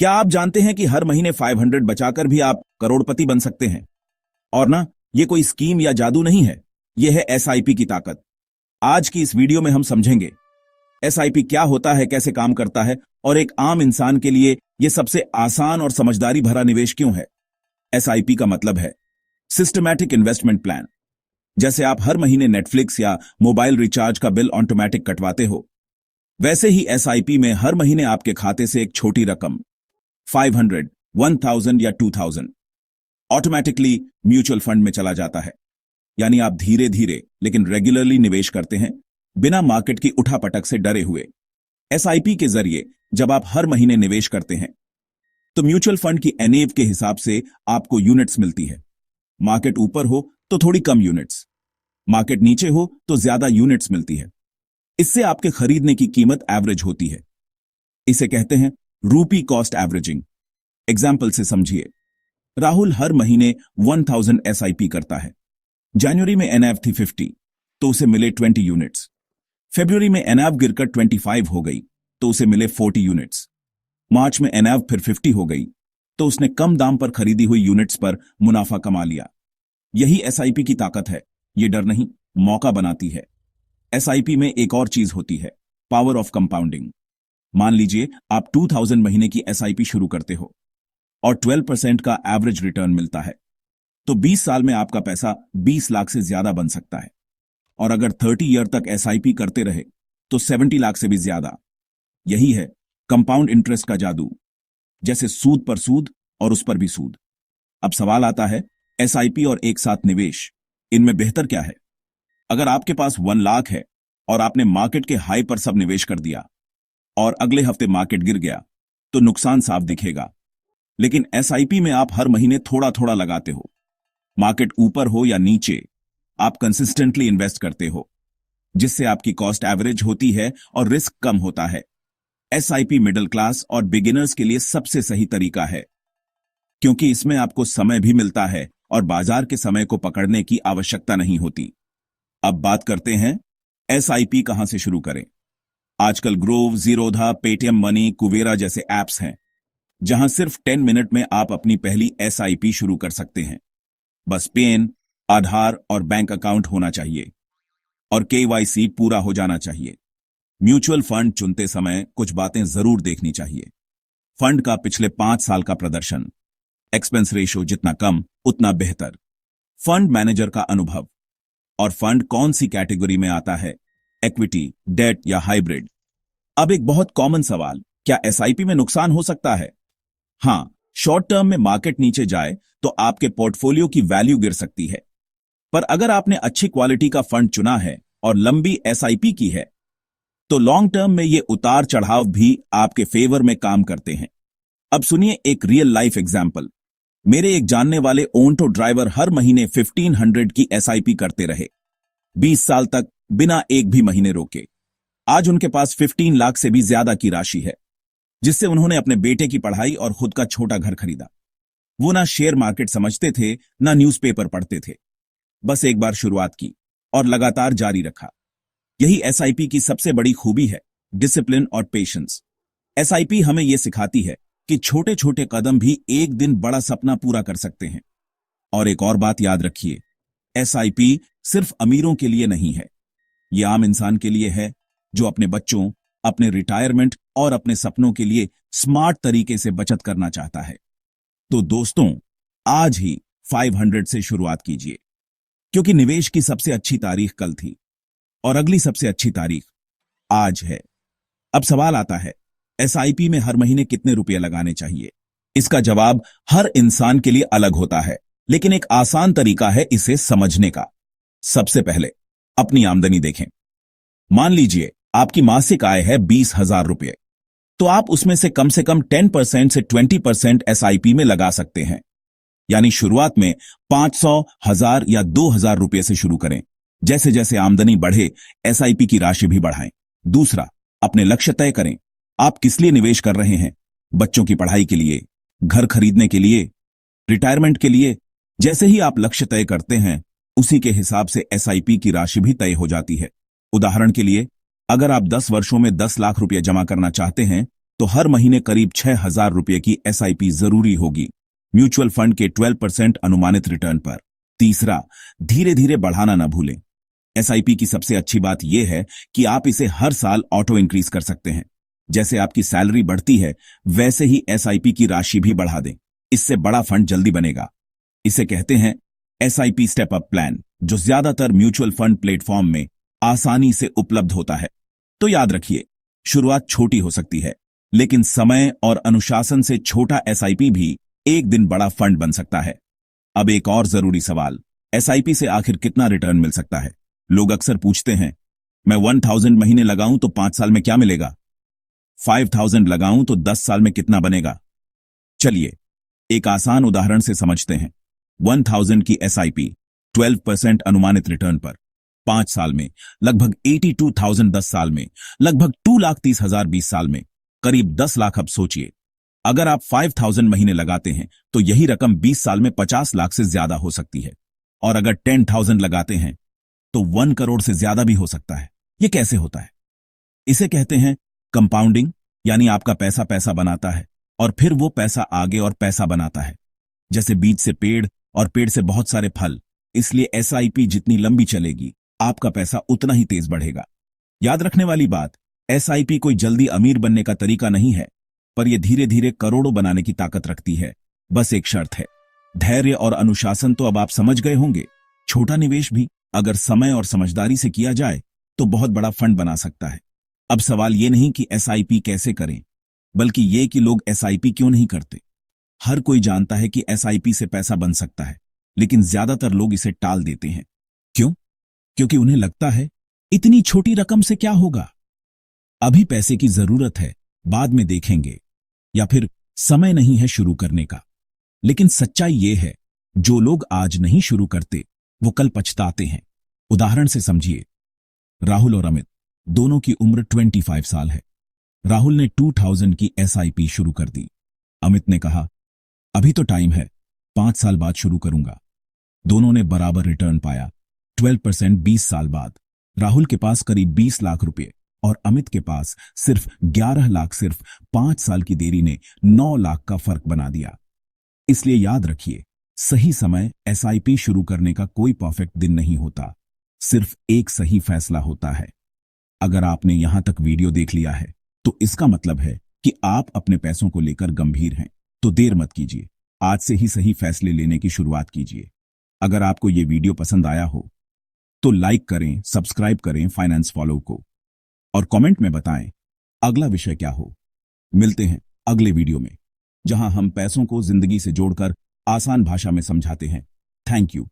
क्या आप जानते हैं कि हर महीने 500 बचाकर भी आप करोड़पति बन सकते हैं? और ना, ये कोई स्कीम या जादू नहीं है, ये है एसआईपी की ताकत। आज की इस वीडियो में हम समझेंगे एसआईपी क्या होता है, कैसे काम करता है और एक आम इंसान के लिए यह सबसे आसान और समझदारी भरा निवेश क्यों है। एसआईपी का मतलब है सिस्टमैटिक इन्वेस्टमेंट प्लान। जैसे आप हर महीने नेटफ्लिक्स या मोबाइल रिचार्ज का बिल ऑटोमेटिक कटवाते हो, वैसे ही एसआईपी में हर महीने आपके खाते से एक छोटी रकम 500, 1000 या 2000 ऑटोमेटिकली म्यूचुअल फंड में चला जाता है। यानी आप धीरे धीरे लेकिन रेगुलरली निवेश करते हैं, बिना मार्केट की उठापटक से डरे हुए। एसआईपी के जरिए जब आप हर महीने निवेश करते हैं तो म्यूचुअल फंड की एनएव के हिसाब से आपको यूनिट्स मिलती है। मार्केट ऊपर हो तो थोड़ी कम यूनिट्स, मार्केट नीचे हो तो ज्यादा यूनिट्स मिलती है। इससे आपके खरीदने की कीमत एवरेज होती है। इसे कहते हैं रूपी कॉस्ट एवरेजिंग। एग्जाम्पल से समझिए, राहुल हर महीने 1000 एसआईपी करता है। जनवरी में एनएव थी 50 तो उसे मिले 20 यूनिट्स। फरवरी में एनएव गिरकर 25 हो गई तो उसे मिले 40 यूनिट्स। मार्च में एनएव फिर 50 हो गई तो उसने कम दाम पर खरीदी हुई यूनिट्स पर मुनाफा कमा लिया। यही एसआईपी की ताकत है। ये डर नहीं, मौका बनाती है। एसआईपी में एक और चीज होती है, पावर ऑफ कंपाउंडिंग। मान लीजिए आप 2000 महीने की एसआईपी शुरू करते हो और 12% का एवरेज रिटर्न मिलता है, तो 20 साल में आपका पैसा 20 लाख से ज्यादा बन सकता है। और अगर 30 ईयर तक एसआईपी करते रहे तो 70 लाख से भी ज्यादा। यही है कंपाउंड इंटरेस्ट का जादू, जैसे सूद पर सूद और उस पर भी सूद। अब सवाल आता है, एसआईपी और एक साथ निवेश, इनमें बेहतर क्या है? अगर आपके पास 1 लाख है और आपने मार्केट के हाई पर सब निवेश कर दिया और अगले हफ्ते मार्केट गिर गया तो नुकसान साफ दिखेगा। लेकिन एसआईपी में आप हर महीने थोड़ा थोड़ा लगाते हो। मार्केट ऊपर हो या नीचे, आप कंसिस्टेंटली इन्वेस्ट करते हो, जिससे आपकी कॉस्ट एवरेज होती है और रिस्क कम होता है। एसआईपी मिडिल क्लास और बिगिनर्स के लिए सबसे सही तरीका है, क्योंकि इसमें आपको समय भी मिलता है और बाजार के समय को पकड़ने की आवश्यकता नहीं होती। अब बात करते हैं एसआईपी कहां से शुरू करें। आजकल ग्रोव, जीरोधा, पेटीएम मनी, कुबेरा जैसे ऐप्स हैं, जहां सिर्फ 10 मिनट में आप अपनी पहली एसआईपी शुरू कर सकते हैं। बस पेन, आधार और बैंक अकाउंट होना चाहिए और केवाईसी पूरा हो जाना चाहिए। म्यूचुअल फंड चुनते समय कुछ बातें जरूर देखनी चाहिए। फंड का पिछले 5 साल का प्रदर्शन, एक्सपेंस रेशो जितना कम उतना बेहतर, फंड मैनेजर का अनुभव, और फंड कौन सी कैटेगरी में आता है, इक्विटी, डेट या हाइब्रिड। अब एक बहुत कॉमन सवाल, क्या एसआईपी में नुकसान हो सकता है? हां, शॉर्ट टर्म में मार्केट नीचे जाए तो आपके पोर्टफोलियो की वैल्यू गिर सकती है। पर अगर आपने अच्छी क्वालिटी का फंड चुना है और लंबी एसआईपी की है, तो लॉन्ग टर्म में ये उतार चढ़ाव भी आपके फेवर में काम करते हैं। अब सुनिए एक रियल लाइफ एग्जाम्पल। मेरे एक जानने वाले ओंटो ड्राइवर हर महीने 1500 की एसआईपी करते रहे, 20 साल तक बिना एक भी महीने रोके। आज उनके पास 15 लाख से भी ज्यादा की राशि है, जिससे उन्होंने अपने बेटे की पढ़ाई और खुद का छोटा घर खरीदा। वो ना शेयर मार्केट समझते थे, ना न्यूज़पेपर पढ़ते थे। बस एक बार शुरुआत की और लगातार जारी रखा। यही एसआईपी की सबसे बड़ी खूबी है, डिसिप्लिन और पेशेंस। एसआईपी हमें यह सिखाती है कि छोटे छोटे कदम भी एक दिन बड़ा सपना पूरा कर सकते हैं। और एक और बात याद रखिए, एसआईपी सिर्फ अमीरों के लिए नहीं है, यह आम इंसान के लिए है जो अपने बच्चों, अपने रिटायरमेंट और अपने सपनों के लिए स्मार्ट तरीके से बचत करना चाहता है। तो दोस्तों, आज ही 500 से शुरुआत कीजिए, क्योंकि निवेश की सबसे अच्छी तारीख कल थी और अगली सबसे अच्छी तारीख आज है। अब सवाल आता है, एसआईपी में हर महीने कितने रुपए लगाने चाहिए? इसका जवाब हर इंसान के लिए अलग होता है, लेकिन एक आसान तरीका है इसे समझने का। सबसे पहले अपनी आमदनी देखें। मान लीजिए आपकी मासिक आय है 20,000 रुपये, तो आप उसमें से कम 10% से 20% एसआईपी में लगा सकते हैं। यानी शुरुआत में 500, 1000 या 2000 रुपये से शुरू करें। जैसे जैसे आमदनी बढ़े, एसआईपी की राशि भी बढ़ाएं। दूसरा, अपने लक्ष्य तय करें। आप किस लिए निवेश कर रहे हैं? बच्चों की पढ़ाई के लिए, घर खरीदने के लिए, रिटायरमेंट के लिए? जैसे ही आप लक्ष्य तय करते हैं, उसी के हिसाब से एसआईपी की राशि भी तय हो जाती है। उदाहरण के लिए, अगर आप 10 वर्षों में 10 लाख रुपये जमा करना चाहते हैं, तो हर महीने करीब 6,000 रुपये की एसआईपी जरूरी होगी, म्यूचुअल फंड के 12% अनुमानित रिटर्न पर। तीसरा, धीरे धीरे बढ़ाना न भूलें। एसआईपी की सबसे अच्छी बात यह है कि आप इसे हर साल ऑटो इंक्रीज कर सकते हैं। जैसे आपकी सैलरी बढ़ती है, वैसे ही एसआईपी की राशि भी बढ़ा दें। इससे बड़ा फंड जल्दी बनेगा। इसे कहते हैं एसआईपी स्टेप अप प्लान, जो ज्यादातर म्यूचुअल फंड प्लेटफॉर्म में आसानी से उपलब्ध होता है। तो याद रखिए, शुरुआत छोटी हो सकती है, लेकिन समय और अनुशासन से छोटा एसआईपी भी एक दिन बड़ा फंड बन सकता है। अब एक और जरूरी सवाल, एसआईपी से आखिर कितना रिटर्न मिल सकता है? लोग अक्सर पूछते हैं, मैं 1000 महीने लगाऊं तो 5 साल में क्या मिलेगा? 5000 लगाऊं तो 10 साल में कितना बनेगा? चलिए एक आसान उदाहरण से समझते हैं। 1000 की एसआईपी 12% अनुमानित रिटर्न पर 5 साल में लगभग 82,000, 10 साल में लगभग 2,30,000, 20 साल में करीब 10 लाख। अब सोचिए, अगर आप 5000 महीने लगाते हैं तो यही रकम 20 साल में 50 लाख से ज्यादा हो सकती है। और अगर 10,000 लगाते हैं तो 1 करोड़ से ज्यादा भी हो सकता है। यह कैसे होता है? इसे कहते हैं कंपाउंडिंग, यानी आपका पैसा पैसा बनाता है और फिर वो पैसा आगे और पैसा बनाता है। जैसे बीज से पेड़ और पेड़ से बहुत सारे फल। इसलिए एसआईपी जितनी लंबी चलेगी, आपका पैसा उतना ही तेज बढ़ेगा। याद रखने वाली बात, एसआईपी कोई जल्दी अमीर बनने का तरीका नहीं है, पर यह धीरे धीरे करोड़ों बनाने की ताकत रखती है। बस एक शर्त है, धैर्य और अनुशासन। तो अब आप समझ गए होंगे, छोटा निवेश भी अगर समय और समझदारी से किया जाए तो बहुत बड़ा फंड बना सकता है। अब सवाल ये नहीं कि एसआईपी कैसे करें, बल्कि ये कि लोग एसआईपी क्यों नहीं करते। हर कोई जानता है कि एसआईपी से पैसा बन सकता है, लेकिन ज्यादातर लोग इसे टाल देते हैं। क्यों? क्योंकि उन्हें लगता है इतनी छोटी रकम से क्या होगा, अभी पैसे की जरूरत है, बाद में देखेंगे, या फिर समय नहीं है शुरू करने का। लेकिन सच्चाई यह है, जो लोग आज नहीं शुरू करते वो कल पछताते हैं। उदाहरण से समझिए, राहुल और अमित दोनों की उम्र 25 साल है। राहुल ने 2000 की एसआईपी शुरू कर दी। अमित ने कहा, अभी तो टाइम है, 5 साल बाद शुरू करूंगा। दोनों ने बराबर रिटर्न पाया, 12% 20 साल बाद। राहुल के पास करीब 20 लाख रुपए और अमित के पास सिर्फ 11 लाख। सिर्फ 5 साल की देरी ने 9 लाख का फर्क बना दिया। इसलिए याद रखिए, सही समय एसआईपी शुरू करने का कोई परफेक्ट दिन नहीं होता, सिर्फ एक सही फैसला होता है। अगर आपने यहां तक वीडियो देख लिया है तो इसका मतलब है कि आप अपने पैसों को लेकर गंभीर हैं। तो देर मत कीजिए, आज से ही सही फैसले लेने की शुरुआत कीजिए। अगर आपको यह वीडियो पसंद आया हो तो लाइक करें, सब्सक्राइब करें फाइनेंस फॉलो को, और कमेंट में बताएं अगला विषय क्या हो। मिलते हैं अगले वीडियो में, जहां हम पैसों को जिंदगी से जोड़कर आसान भाषा में समझाते हैं। Thank you.